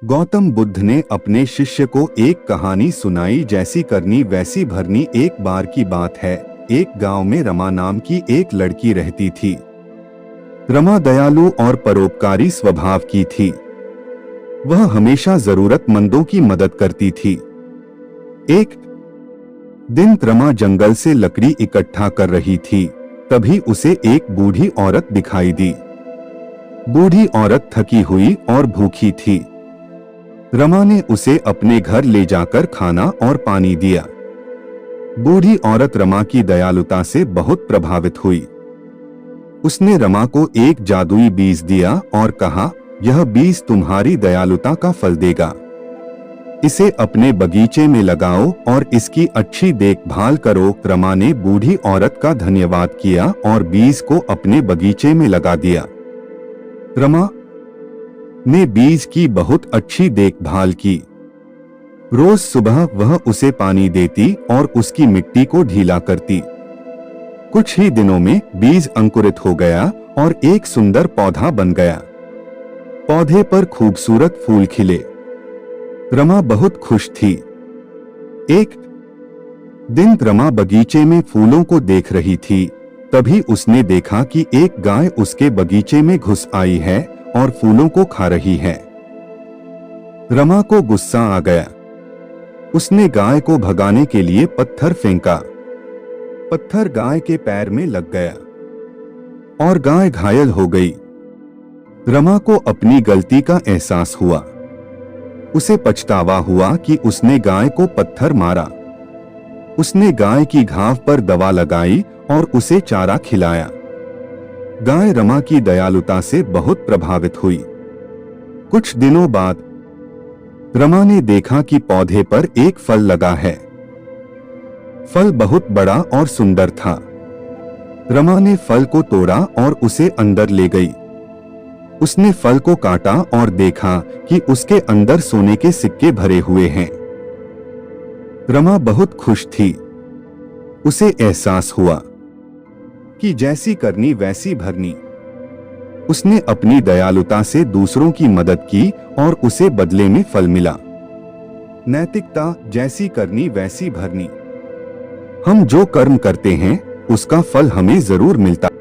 गौतम बुद्ध ने अपने शिष्य को एक कहानी सुनाई, जैसी करनी वैसी भरनी। एक बार की बात है, एक गांव में रमा नाम की एक लड़की रहती थी। रमा दयालु और परोपकारी स्वभाव की थी। वह हमेशा जरूरतमंदों की मदद करती थी। एक दिन रमा जंगल से लकड़ी इकट्ठा कर रही थी, तभी उसे एक बूढ़ी औरत दिखाई दी। बूढ़ी औरत थकी हुई और भूखी थी। रमा ने उसे अपने घर ले जाकर खाना और पानी दिया। बूढ़ी औरत रमा की दयालुता से बहुत प्रभावित हुई। उसने रमा को एक जादुई बीज दिया और कहा, यह बीज तुम्हारी दयालुता का फल देगा। इसे अपने बगीचे में लगाओ और इसकी अच्छी देखभाल करो। रमा ने बूढ़ी औरत का धन्यवाद किया और बीज को अपने बगीचे में लगा दिया। रमा ने बीज की बहुत अच्छी देखभाल की। रोज सुबह वह उसे पानी देती और उसकी मिट्टी को ढीला करती। कुछ ही दिनों में बीज अंकुरित हो गया और एक सुंदर पौधा बन गया। पौधे पर खूबसूरत फूल खिले। रमा बहुत खुश थी। एक दिन रमा बगीचे में फूलों को देख रही थी, तभी उसने देखा कि एक गाय उसके बगीचे में घुस आई है और फूलों को खा रही है। रमा को गुस्सा आ गया। उसने गाय को भगाने के लिए पत्थर फेंका। पत्थर गाय के पैर में लग गया और गाय घायल हो गई। रमा को अपनी गलती का एहसास हुआ। उसे पछतावा हुआ कि उसने गाय को पत्थर मारा। उसने गाय की घाव पर दवा लगाई और उसे चारा खिलाया। गाय रमा की दयालुता से बहुत प्रभावित हुई। कुछ दिनों बाद रमा ने देखा कि पौधे पर एक फल लगा है। फल बहुत बड़ा और सुंदर था। रमा ने फल को तोड़ा और उसे अंदर ले गई। उसने फल को काटा और देखा कि उसके अंदर सोने के सिक्के भरे हुए हैं। रमा बहुत खुश थी। उसे एहसास हुआ कि जैसी करनी वैसी भरनी। उसने अपनी दयालुता से दूसरों की मदद की और उसे बदले में फल मिला। नैतिकता, जैसी करनी वैसी भरनी। हम जो कर्म करते हैं उसका फल हमें जरूर मिलता है।